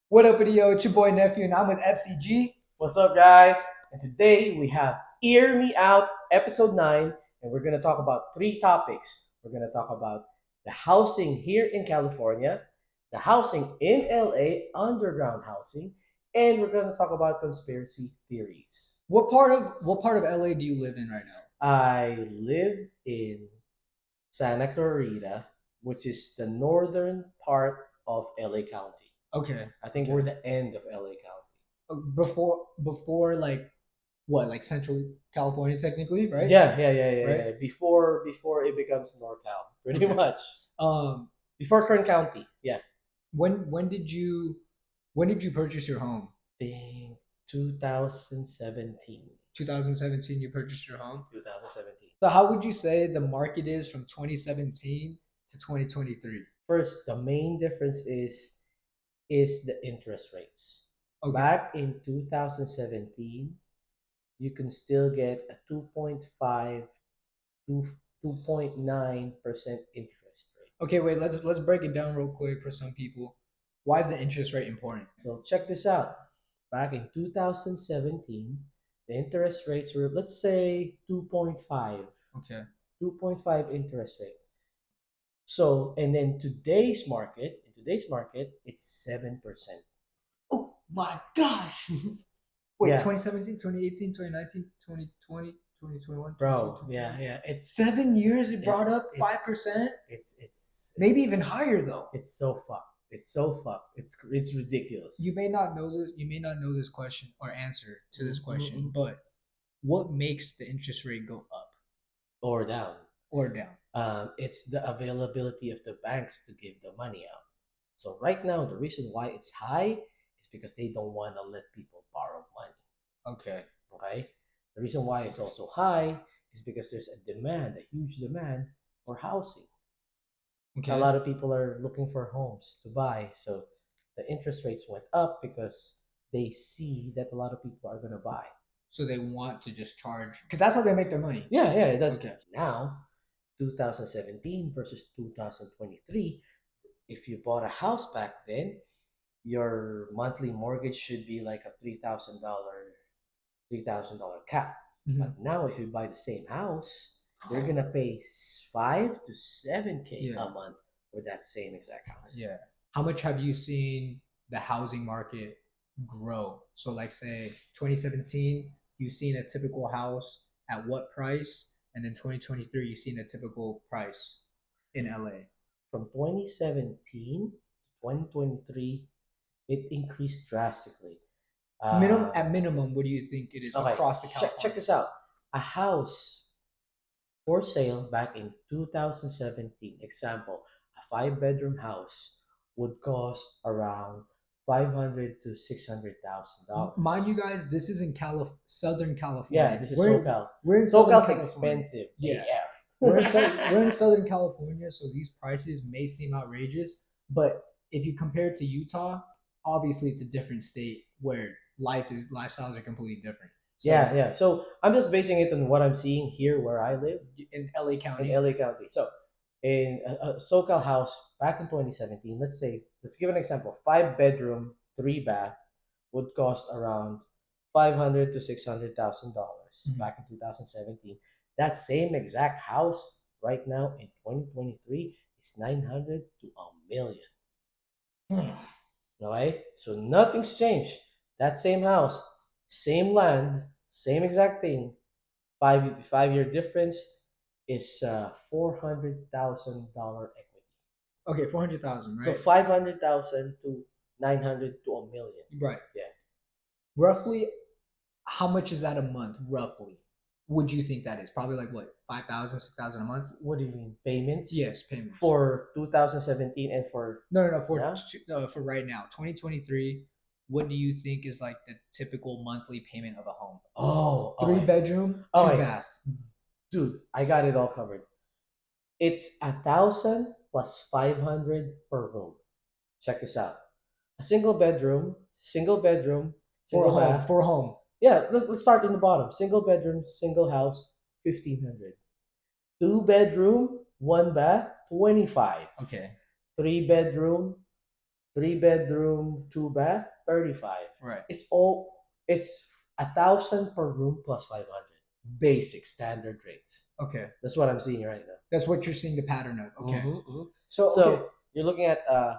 What up, video? It's your boy Nephew, and I'm with FCG. What's up, guys? And today we have Ear Me Out, Episode 9, and we're going to talk about three topics. We're going to talk about the housing here in California, the housing in LA, underground housing, and we're going to talk about conspiracy theories. What part of LA do you live in right now? I live in Santa Clarita, which is the northern part of LA County. Okay. I think we're the end of LA County. Before like what, like Central California, technically, right? Yeah. Right. Before it becomes NorCal, pretty Okay. much. Um, Before Kern County, yeah. when did you purchase your home? Think 2017. 2017. You purchased your home. 2017. So how would you say the market is from 2017 to 2023? First, the main difference is the interest rates. Okay. Back in 2017, you can still get a 2.5 to 2.9% interest rate. Okay, wait. Let's break it down real quick for some people. Why is the interest rate important? So check this out. Back in 2017, the interest rates were, let's say, 2.5, Okay. 2.5 interest rate. So, and then in today's market, it's 7%. Oh my gosh. Wait, Yeah, 2017, 2018, 2019, 2020, 2021, bro. Yeah. It's 7 years it brought it's up 5%? Maybe it's even higher though. it's so fucked. It's so fucked. It's ridiculous. You may not know this question or answer to this question, but what makes the interest rate go up Or down. or down? It's the availability of the banks to give the money out. So right now, the reason why it's high is because they don't want to let people borrow money. Okay. Okay. The reason why it's also high is because there's a demand, a huge demand for housing. A Okay. lot of people are looking for homes to buy, so the interest rates went up because they see that a lot of people are gonna buy. So they want to just charge because that's how they make their money. Yeah, it does. Okay. Now, 2017 versus 2023, if you bought a house back then, your monthly mortgage should be like a $3,000 cap. Mhm. But now, if you buy the same house, you're gonna pay 5 to 7K Yeah. a month for that same exact house. Yeah. How much have you seen the housing market grow? So, like, say 2017, you've seen a typical house at what price, and then 2023, you've seen a typical price in LA. From 2017 to 2023, it increased drastically. At minimum, what do you think it is Okay, across the check California? this out. A house for sale back in 2017, example, a 5 bedroom house would cost around 500 to $600,000. Mind you, guys, this is in Southern Yeah, California. this is We're SoCal. we're in Southern SoCal's California. expensive. Yeah. AF. We're in Southern California, so these prices may seem outrageous, but if you compare it to Utah, obviously it's a different state where lifestyles are completely different. So Yeah. So I'm just basing it on what I'm seeing here where I live in LA in County, LA County. So in a SoCal house back in 2017, let's give an example. 5 bedroom, 3 bath would cost around 500 to $600,000 Mhm. back in 2017. That same exact house right now in 2023 is 900 to a million. Okay, so nothing's changed. That same house, same land, same exact thing. 5 year difference is $400,000 equity. Okay, 400,000, So right? 500,000 to 900 to a million. Right. Yeah. Roughly, how much is that a month? Roughly, would you think that is? Probably like what, 5,000, 6,000 a month? What do you mean payments? Yes, payments. For 2017 and for No, for now? for right now, 2023. What do you think is like the typical monthly payment of a home? Oh, Three okay. bedroom, Oh, two wait. bath. Dude, I got it all covered. It's 1,000 plus 500 per room. Check this out. A single bedroom, For a single home. bath. For a home. Yeah, let's start in the bottom. Single bedroom, single house, 1,500. 2 bedroom, 1 bath, 25. Okay. 3 bedroom, 3 bedroom, 2 bath, 35. Right. It's 1,000 per room plus 500. Basic standard rates. Okay. That's what I'm seeing right now. That's what you're seeing the pattern of. Okay. Mm-hmm. So okay. So you're looking at a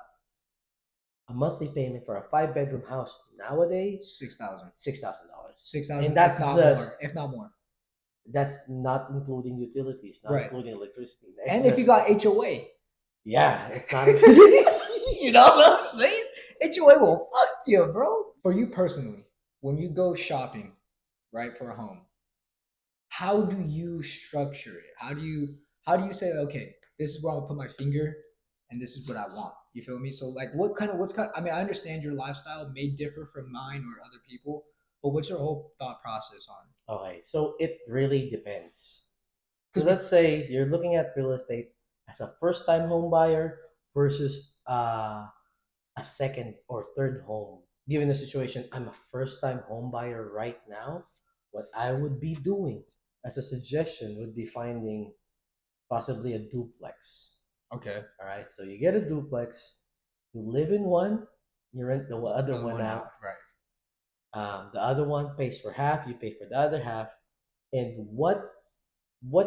monthly payment for a 5 bedroom house nowadays, 6,000. $6,000. 6,000. And that's if not just more. If not more. that's not including utilities, not Right. including electricity. And if you got HOA, yeah, it's not. You know what I'm saying? HOA will fuck you, bro. For you personally, when you go shopping, right, for a home, how do you structure it? How do you say, okay, this is where I'll put my finger and this is what I want? You feel me? So like I mean, I understand your lifestyle may differ from mine or other people, but what's your whole thought process on it? Okay, so it really depends. So Because let's say you're looking at real estate as a first-time home buyer versus a second or third home. Given the situation, I'm a first-time home buyer right now. What I would be doing as a suggestion would be finding possibly a duplex. okay, All right, so you get a duplex, you live in one, you rent the other one out. right? The other one pays for half, you pay for the other half. And what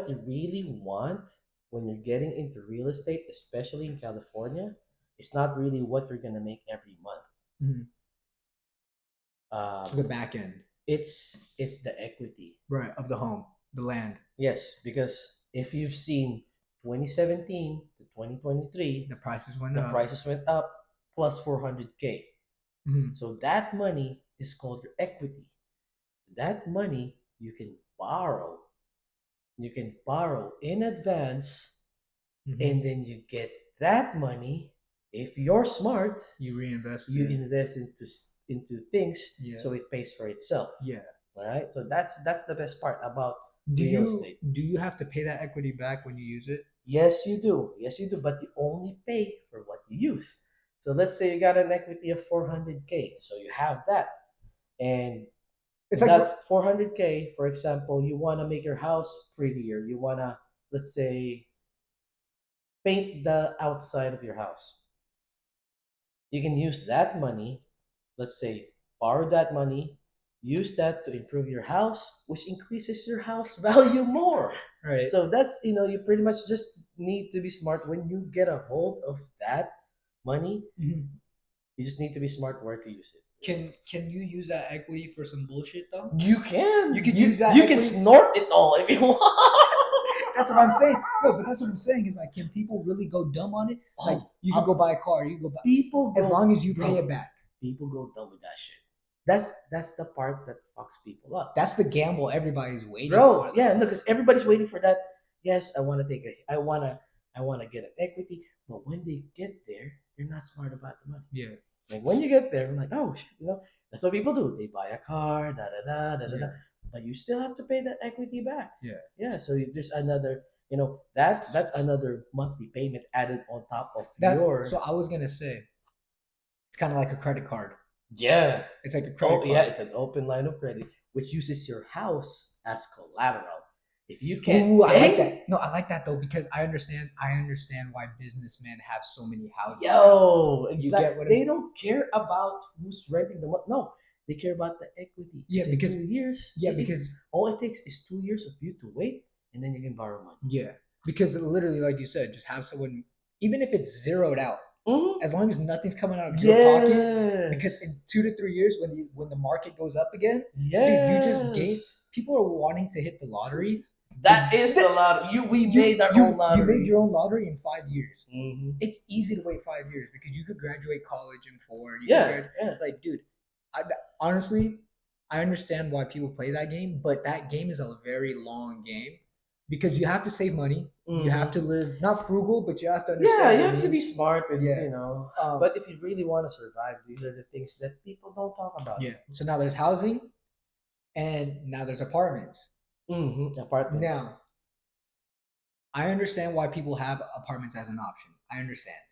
you really want when you're getting into real estate, especially in California, it's not really what you're gonna make every month. Mm-hmm. To the Um, back end, it's the equity. right, of the home, the land. Yes, because if you've seen 2017 to 2023, The prices went the up. prices went up plus 400K. Mm-hmm. So that money is called your equity. That money you can borrow. You can borrow in advance, Mm-hmm. and then you get that money. If you're smart, You reinvest you it. invest into things, Yeah. so it pays for itself. Yeah. All right. So that's the best part about Do real you estate. do you have to pay that equity back when you use it? Yes, you do. Yes, you do. But you only pay for what you use. So let's say you got an equity of 400K. So you have that, and It's like that 400K, for example, you want to make your house prettier. You want to, let's say, paint the outside of your house. You can use that money, let's say, borrow that money, use that to improve your house, which increases your house value more. right. So that's, you pretty much just need to be smart when you get a hold of that money. Mhm. You just need to be smart where to use it. Can you use that equity for some bullshit though? You can. You can use that You can equity- snort it all if you want. That's what I'm saying. No, but that's what I'm saying is like, can people really go dumb on it? Like, you can go buy a car, you can go buy People as go, long as you bro, pay it back. people go dumb with that shit. That's the part that fucks people up. That's the gamble everybody's waiting Bro, for. yeah, look, because everybody's waiting for that. Yes, I wanna get an equity, but when they get there, they're not smart about the money. Yeah. Like when you get there, I'm like, oh shit, that's what people do. They buy a car, da da da da da, Yeah. but you still have to pay that equity back. Yeah. Yeah, so there's another, that's another monthly payment added on top of your. So I was gonna say, it's kind of like a credit card. Yeah. It's like a credit card. Yeah, it's an open line of credit which uses your house as collateral. If you can't Ooh, I like pay, that. No, I like that though because I understand why businessmen have so many houses. yo, You get exactly. what I'm They saying? don't care about who's renting the month. No, they care about the equity. Yeah, In because- 2 years. Yeah, because all it takes is 2 years of you to wait, and then you can borrow money. yeah, because literally, like you said, just have someone, even if it's zeroed out, Mhm. as long as nothing's coming out of your pocket. Yes. Because in 2 to 3 years, when the market goes up again, yes. dude, you just gain. People are wanting to hit the lottery. That is the lottery. We made our own lottery. You made your own lottery in 5 years. Mhm. It's easy to wait 5 years because you could graduate college in 4. You could Yeah, graduate, yeah. like, dude, honestly, I understand why people play that game, but that game is a very long game because you have to save money. You have to live not frugal, but you have to understand. Yeah, you what it have to be means. smart, and Yeah. but if you really want to survive, these are the things that people don't talk about. Yeah. So now there's housing, and now there's apartments. Apartments. Now, I understand why people have apartments as an option. I understand.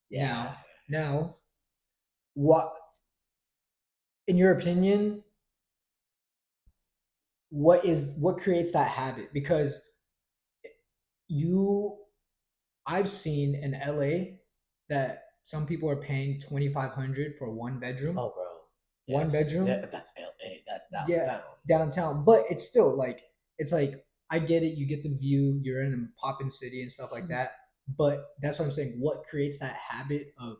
Yeah. Now, what, in your opinion, what creates that habit? Because you, I've seen in LA that some people are paying 2,500 for one bedroom. Oh, bro. One Yes. bedroom. Yeah, that's LA. That's Yeah, downtown. downtown. But it's still like it's like I get it. You get the view. You're in a poppin' city and stuff like that. But that's what I'm saying. What creates that habit of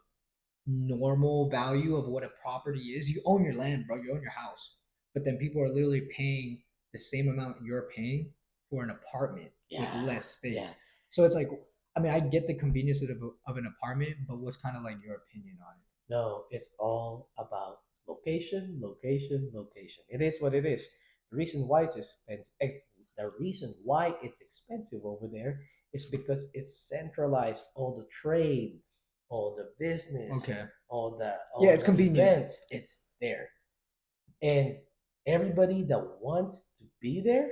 normal value of what a property is? You own your land, bro. You own your house. But then people are literally paying the same amount you're paying for an apartment with Yeah. less space. Yeah. So it's like, I mean, I get the convenience of an apartment, but what's kind of like your opinion on No, it's all about location, location, location. It is what it is. The reason why it's expensive, the reason why it's expensive over there is because it's centralized. All the trade, all the it? business, Okay. Yeah, all it's the convenient. events. It's there, and everybody that wants to be there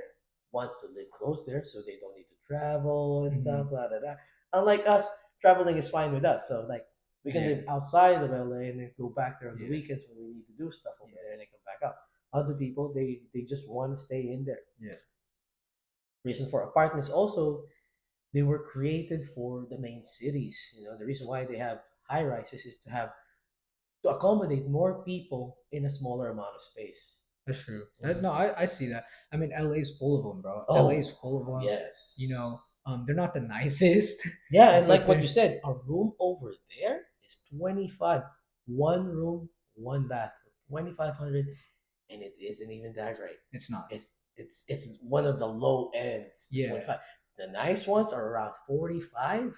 wants to live close there, so they don't need to travel and stuff. Hmm. La da da. Unlike us, traveling is fine with us. So like we can Yeah. live outside of LA and then go back there on the Yeah. weekends when we need to do stuff over Yeah. there and then come back out. Other people they just want to stay in there. Yeah. Reason for apartments also, they were created for the main cities. You know, the reason why they have high rises is to accommodate more people in a smaller amount of space. That's true. Mhm. No, I see that. I mean, LA's full of them, bro. LA's Oh, full of them. yes. You know, they're not the nicest, Yeah, and but like what you they're said, a room over there is 25. One room, one bath, 2,500, and it isn't even that great. it's not. It's one of the low ends, Yeah, 25. The nice ones are around 45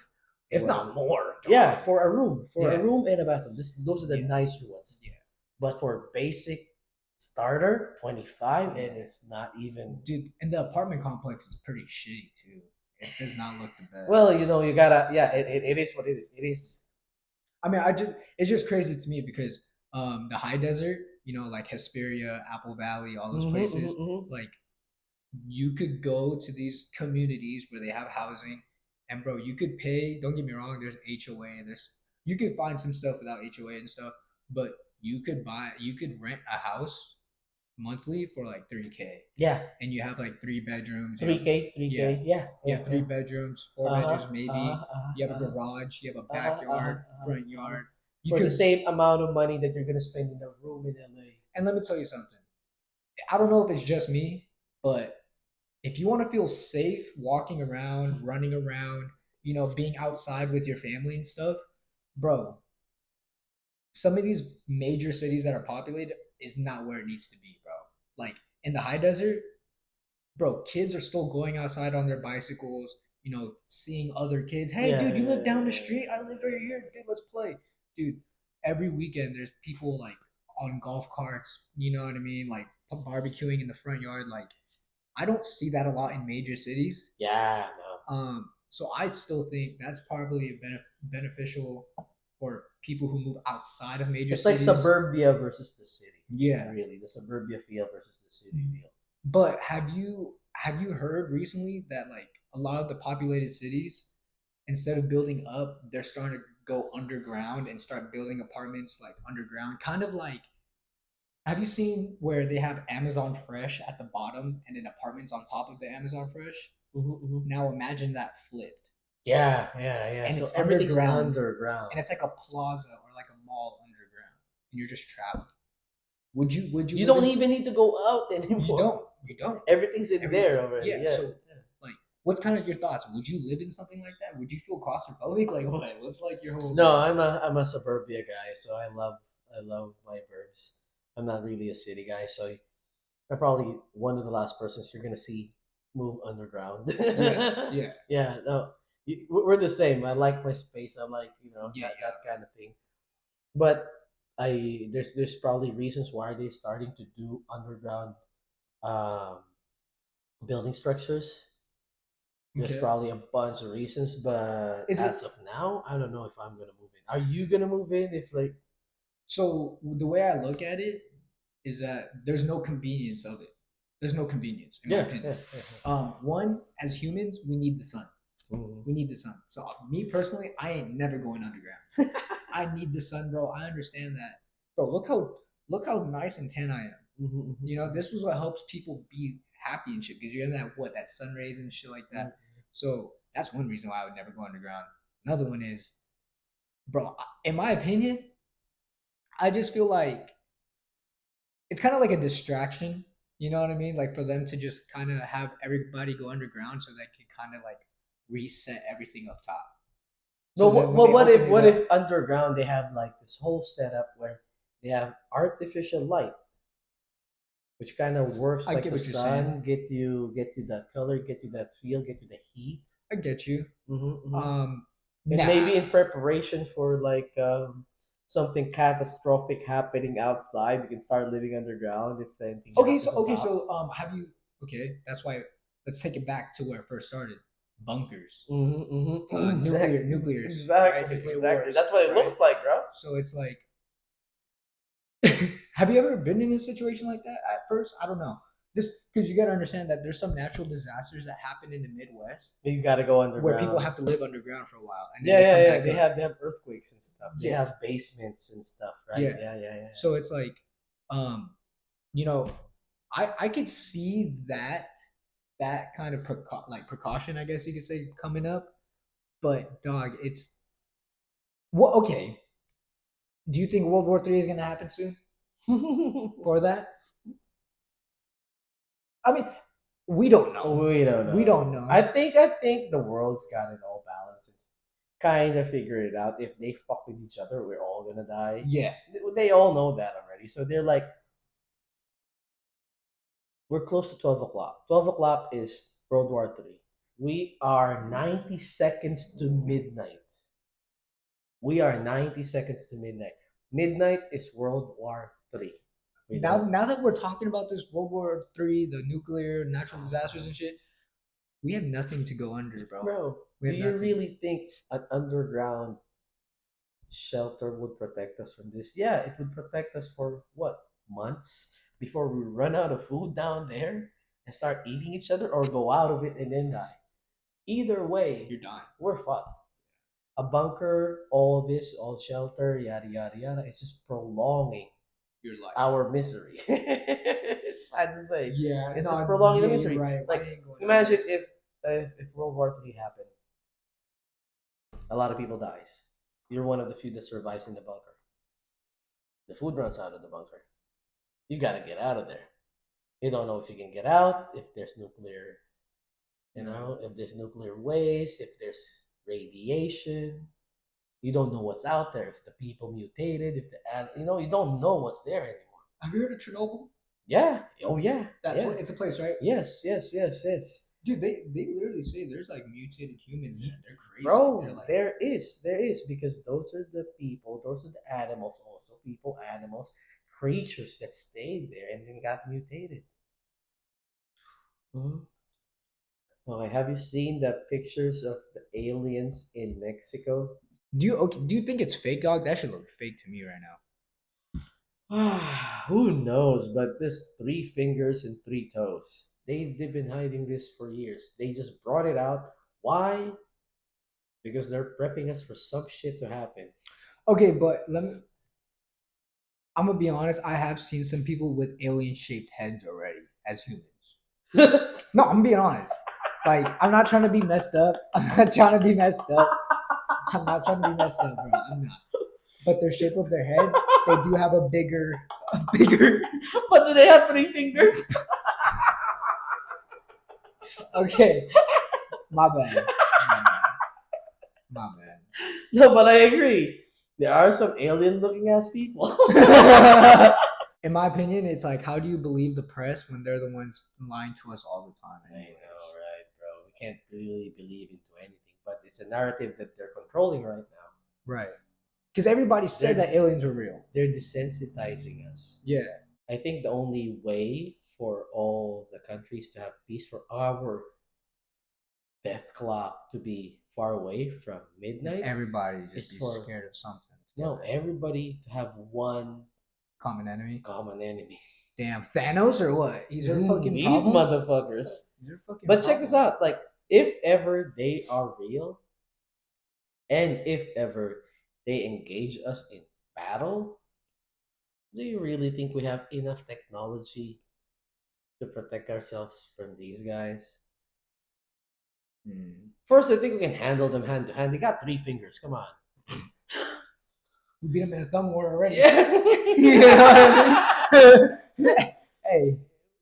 if for not more. yeah, Dog. for a Yeah, room and a bathroom. Those are the yeah, nicer ones. yeah, But for basic starter, 25, yeah. and it's not even. Dude, and the apartment complex is pretty shitty too. It does not look the best. Well, you gotta, yeah, it is what it is. It is. I mean, it's just crazy to me because the high desert, you know, like Hesperia, Apple Valley, all those Mm-hmm, places, mm-hmm, mm-hmm. like you could go to these communities where they have housing, and bro, you could pay. Don't get me wrong. There's HOA. There's you could find some stuff without HOA and stuff, but you could rent a house monthly for like 3K, Yeah, and you have like three bedrooms. You have 3K, yeah, 3K. Yeah, you yeah, have three yeah. bedrooms, four Uh-huh, bedrooms maybe. uh-huh, uh-huh, You have a uh-huh, garage. You have a uh-huh, uh-huh, backyard, uh-huh, front uh-huh. yard. You For the could, same amount of money that you're gonna spend in a room in LA. and let me tell you something. I don't know if it's just me, but if you want to feel safe walking around, running around, you know, being outside with your family and stuff, bro, some of these major cities that are populated is not where it needs to be, bro. Like in the high desert, bro, kids are still going outside on their bicycles, you know, seeing other kids. Hey, Yeah, dude, you yeah, live down the yeah, street? I live right here. Dude, let's play. Dude, every weekend there's people like on golf carts, you know what I mean? Like barbecuing in the front yard. Like, I don't see that a lot in major cities. yeah. No, So I still think that's probably beneficial for people who move outside of major it's like cities. suburbia versus the city. Yeah. Really, the suburbia feel versus the city feel. But have you heard recently that like a lot of the populated cities, instead of building up, they're starting to go underground and start building apartments like underground, kind of like have you seen where they have Amazon Fresh at the bottom and then apartments on top of the Amazon Fresh? Mm-hmm, mm-hmm. Now imagine that flipped. Yeah, yeah, yeah. And So it's everything's underground underground. and it's like a plaza or like a mall underground and you're just traveling. Would you You live don't in even need to go out you anymore. don't. You don't. Everything's in Every there already. yeah, Yeah. so like what's kind of your thoughts? Would you live in something like that? Would you feel claustrophobic? Like what? What's like your whole No, I'm a suburbia guy, so I love my burbs. I'm not really a city guy, so I'm probably one of the last persons you're gonna see move underground. yeah, yeah, Yeah, no, we're the same. I like my space. I like yeah, that yeah. kind of thing. But there's probably reasons why they're starting to do underground um, building structures. There's Okay. probably a bunch of reasons, but Is it as of now, I don't know if I'm gonna move in. Are you gonna move in if like so the way I look at it is that there's no convenience of it. There's no convenience, in my yeah, opinion. yeah, yeah, One, as humans, we need the sun. yeah. Mhm. We need the sun. So me personally, I ain't never going underground. I need the sun, bro. I understand that, bro. Look how nice and tan I am. Mhm, mhm, You know, this was what helps people be happy and shit because you're in that sun rays and shit like mhm. that. So that's one reason why I would never go underground. Another one is bro. In my opinion, I just feel like it's kind of like a distraction. You know what I mean? Like for them to just kind of have everybody go underground so they can kind of like reset everything up top. But So then when they open it what up, if underground they have like this whole setup where they have artificial light, which kind of works I like get the what you're saying. sun, get you that color, get you that feel, get you the heat. I get you. Mm-hmm. Um, And nah. maybe in preparation for like something catastrophic happening outside, you can start living underground if anything happens on Okay, top. so have you? Okay, that's why. Let's take it back to where it first started. Bunkers, nuclears, right? Nuclear Exactly. wars, That's what it right? looks like, bro. So it's like, have you ever been in a situation like that at first? I don't know. This because you got to understand that there's some natural disasters that happen in the Midwest You got to go where people underground. have to live underground for a while and then Yeah, they yeah, come yeah. back up. They have earthquakes and stuff. They Yeah, have basements and stuff, right? yeah. Yeah, yeah, yeah. So it's like, um, you know, I could see that kind of precaution, I guess you could say, coming up. But dog, it's what? Okay, do you think World War III is gonna happen soon? For that, I mean, we don't know. We don't We know. don't know. I think the world's got it all balanced. It's kind of figured it out. If they fuck with each other, we're all gonna die. Yeah, They all know that already. So they're like, we're close to 12 o'clock. 12 o'clock is World War III. We are 90 seconds to midnight. We are 90 seconds to midnight. Midnight is World War III. We know. now that we're talking about this World War III, the nuclear, natural disasters and shit, we have nothing to go under, bro. Bro, We do have you nothing. really think an underground shelter would protect us from this? Yeah, it would protect us for what? Months before we run out of food down there and start eating each other or go out of it and then die. Either way, You're dying. we're fucked. A bunker, all this, all shelter, yada yada yada. It's just prolonging Your life. our misery. It's bad to say. Yeah, It's just no, prolonging the yeah, you're misery. right. I Like, ain't going imagine if World War III happened, a lot of people dies. You're one of the few that survives in the bunker. The food runs out of the bunker. You gotta get out of there. You don't know if you can get out, if there's nuclear, if there's nuclear waste, if there's radiation. You don't know what's out there. If the people mutated, if you don't know what's there anymore. Have you heard of Chernobyl? Yeah. Oh yeah. Yeah. It's a place, right? Yes. Yes. Yes. Yes. Dude, they literally say there's like mutated humans and they're crazy. They're Bro, like, there is because those are the people, those are the animals, also people, animals, creatures that stayed there and then got mutated. Mhm. Okay, have you seen the pictures of the aliens in Mexico? do you think it's fake, dog? That should look fake to me right now. Who knows? But there's three fingers and three toes. They've been hiding this for years. They just brought it out. Why? Because they're prepping us for some shit to happen. Okay, but I'm gonna be honest. I have seen some people with alien shaped heads already as humans. No, I'm being honest. Like, I'm not trying to be messed up. I'm not trying to be messed up. I'm not trying to be messed up, bro. I'm not. But their shape of their head, they do have a bigger. But do they have three fingers? Okay, my bad. My bad. No, but I agree. There are some alien looking ass people. In my opinion, it's like, how do you believe the press when they're the ones lying to us all the time? I know, right, bro? We can't really believe into anything, but it's a narrative that they're controlling right now. Right. Because everybody said They're that aliens are real. they're desensitizing us. Yeah. I think the only way for all the countries to have peace, for our death clock to be far away from midnight, Everybody just is be for scared of something. no everybody to have one Common enemy. common enemy. Damn, Thanos or what? He's our fucking These problem. motherfuckers. He's our fucking But check this problem. out. Like, if ever they are real, and if ever they engage us in battle, do you really think we have enough technology to protect ourselves from these guys? Hmm. First, I think we can handle them hand to hand. They got three fingers. Come on. We beat them in the thumb war already. Yeah. You know what I mean? Hey,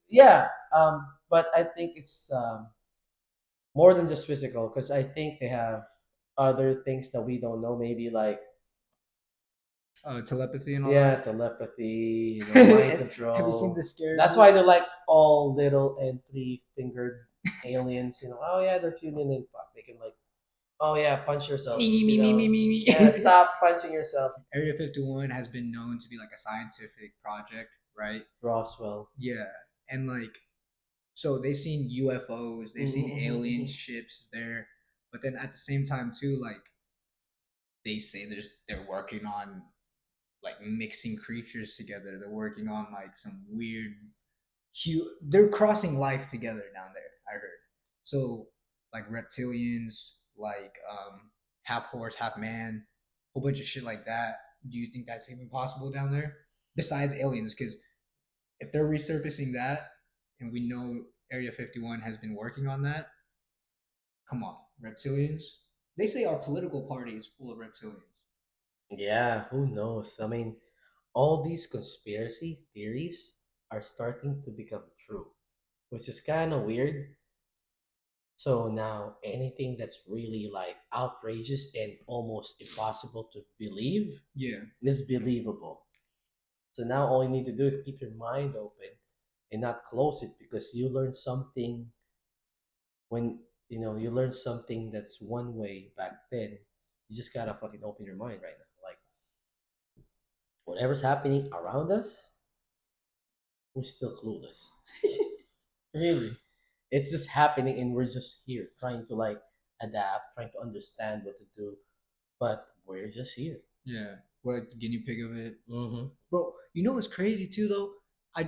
yeah. But I think it's more than just physical because I think they have other things that we don't know. Maybe like Telepathy and all yeah, that. telepathy, mind Have you seen the control. scary That's why movie? they're like all little and three-fingered aliens. Oh yeah, they're human and fuck. They can like oh yeah, punch yourself. Me, me, me, me, me, me. Yeah, stop punching yourself. Area 51 has been known to be like a scientific project, right? Roswell. Yeah. And like, so they've seen UFOs, they've seen alien Mm-hmm. ships there, but then at the same time too, like they say they're working on like mixing creatures together. They're working on like some weird, they're crossing life together down there. I heard. So like reptilians, like half horse, half man, whole bunch of shit like that. Do you think that's even possible down there? Besides aliens, because if they're resurfacing that, and we know Area 51 has been working on that, come on, reptilians. They say our political party is full of reptilians. Yeah, who knows? I mean, all these conspiracy theories are starting to become true, which is kind of weird. So now anything that's really like outrageous and almost impossible to believe Yeah, is believable. So now all you need to do is keep your mind open and not close it because you learn something when you learn something that's one way back then. You just gotta fucking open your mind right now. Like whatever's happening around us, we're still clueless. Really. It's just happening and we're just here trying to like adapt, trying to understand what to do, but we're just here. yeah. We're like the guinea pig of it. Mm-hmm. Bro, you know what's crazy too though? I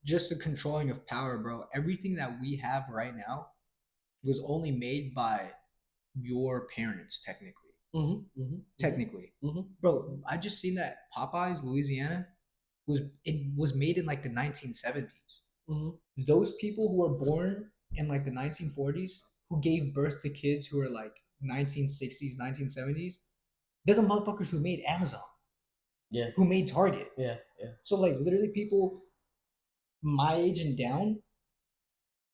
just the controlling of power, bro. Everything that we have right now was only made by your parents, technically. Mm-hmm. Mm-hmm. Technically, Mm-hmm. bro. I just seen that Popeyes, Louisiana, it was made in like the 1970s. Mm-hmm. Those people who were born in like the 1940s, who gave birth to kids who were like 1960s, 1970s, they're the motherfuckers who made Amazon, Yeah. who made Target. Yeah. Yeah. So like literally people my age and down,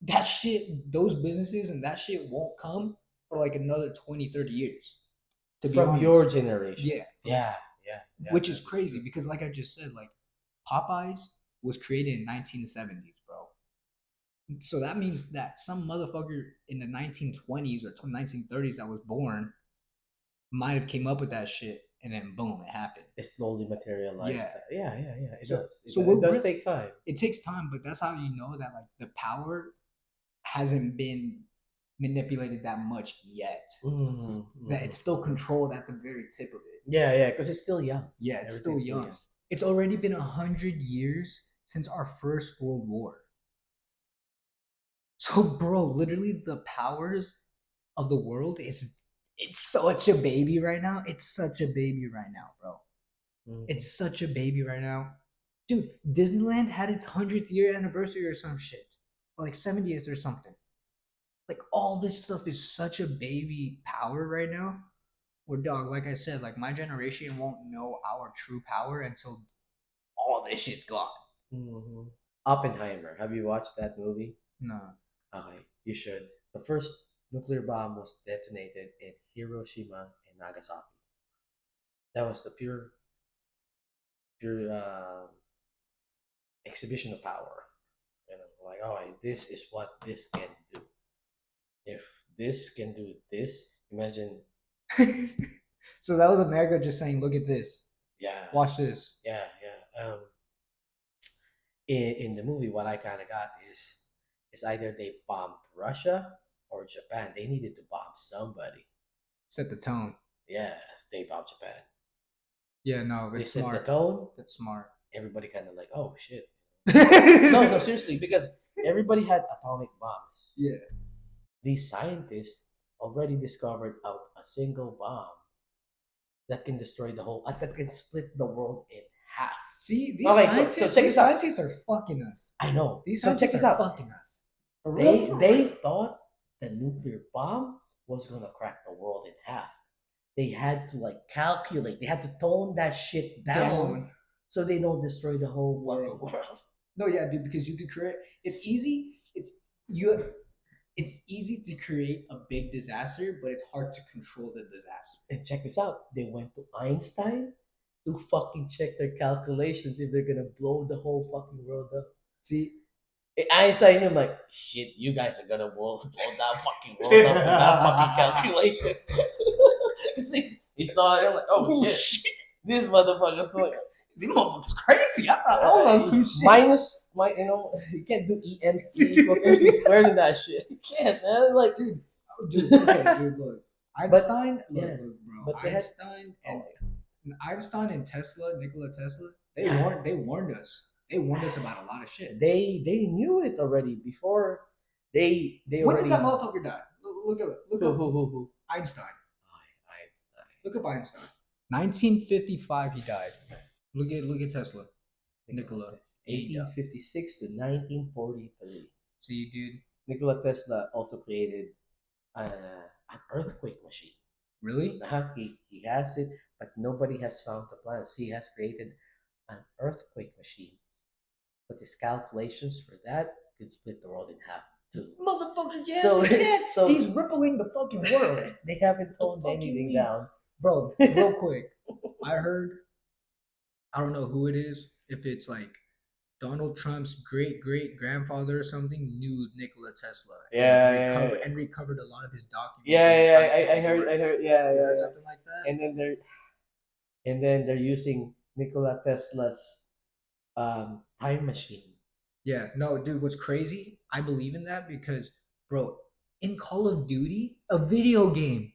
that shit, those businesses and that shit won't come for like another 20, 30 years, to be From honest. your generation. Yeah. Yeah. Yeah. Yeah. Which is That's crazy true. because, like I just said, like Popeyes was created in 1970s, bro. So that means that some motherfucker in the 1920s or 1930s that was born might have came up with that shit, and then boom, it happened. It slowly materialized. Yeah. Yeah. Yeah. Yeah. It So does. so It we're does take time. it takes time, but that's how you know that like the power hasn't been manipulated that much yet. Mm-hmm. That Mm-hmm. it's still controlled at the very tip of it. Yeah. Yeah. Because it's still young. Yeah, it's still Everything's still young. young. It's already been 100 years since our first World War. So, bro, literally the powers of the world is it's such a baby right now. It's such a baby right now, bro. Mm-hmm. It's such a baby right now. Dude, Disneyland had its 100th year anniversary or some shit. Or like 70th or something. Like all this stuff is such a baby power right now. Where dog, like I said, like my generation won't know our true power until all this shit's gone. Mm-hmm. Oppenheimer. Have you watched that movie? No. Okay, you should. The first nuclear bomb was detonated in Hiroshima and Nagasaki. That was the pure exhibition of power. Like, oh, this is what this can do. If this can do this, imagine. So that was America just saying, look at this. Yeah, Watch this. yeah, yeah. In the movie, what I kind of got is either they bombed Russia or Japan. They needed to bomb somebody. Set the tone. Yes, they bombed Japan. Yeah, no, They it's set the smart. tone. That's smart. Everybody kind of like, oh shit. No, No, no, seriously, because everybody had atomic bombs. Yeah. These scientists already discovered out a single bomb that can destroy the whole, that can split the world in half. See, these Okay, scientists, so check these this out. scientists are fucking us. I know. These So check scientists this are out. fucking us. For They real, for they real. thought the nuclear bomb was gonna crack the world in half. they had to like calculate. They had to tone that shit down Down so they don't destroy the whole fucking world. world. No, yeah, dude, because you could create. It's easy. You. It's easy to create a big disaster, but it's hard to control the disaster. And check this out. They went to Einstein to fucking check their calculations if they're gonna blow the whole fucking world up. See, And Einstein knew like, shit, you guys are gonna blow that fucking world up with that fucking calculation. he saw it and like, oh shit. This motherfucker's like, this motherfucker's crazy. I thought I was on some shit. minus my, you can't do equals MC squared in that shit. You can't, man. Like, dude, okay, dude, look, Einstein, yeah, look, bro, but they had, Einstein and Tesla, Nikola Tesla, Yeah. they warned us. They warned us about a lot of shit. they knew it already before they When already. did that motherfucker die? Look at it. Look up Who? Einstein. Einstein. Look up Einstein. 1955, he died. Look at Tesla, Nikola. 1856 to 1943. See, dude. Nikola Tesla also created an earthquake machine. Really? He has it, but nobody has found the plans. He has created an earthquake machine, but his calculations for that could split the world in half too. Motherfucker, yes, So- he can. so- He's rippling the fucking world. They haven't toned The fuck you anything mean? down. Bro, real quick. I heard, I don't know who it is, if it's like Donald Trump's great great grandfather or something, knew Nikola Tesla. And recovered a lot of his documents. I heard, Something like that. And then they're using Nikola Tesla's time machine. Yeah, no, dude, what's crazy? I believe in that because, bro, in Call of Duty, a video game,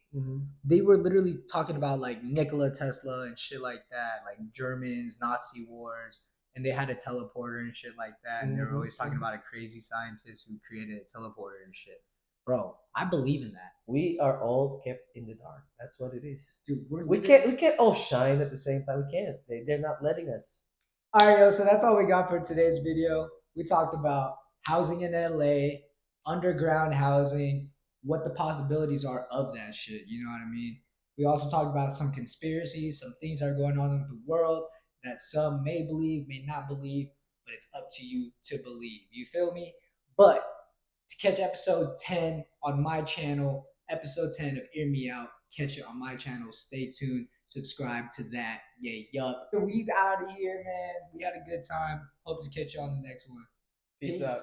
they were literally talking about like Nikola Tesla and shit like that, like Germans, Nazi wars, and they had a teleporter and shit like that, and they were always talking about a crazy scientist who created a teleporter and shit. Bro, I believe in that. We are all kept in the dark. That's what it is. Dude, we can't all shine at the same time. We can't. They're not letting us. All right, yo, so that's all we got for today's video. We talked about housing in LA, underground housing, what the possibilities are of that shit. You know what I mean? We also talked about some conspiracies, some things that are going on in the world that some may believe, may not believe, but it's up to you to believe. You feel me? But to catch episode 10 on my channel, episode 10 of Ear Me Out, catch it on my channel. Stay tuned. Subscribe to that. Yeah, yup. We out of here, man. We had a good time. Hope to catch you on the next one. Peace out.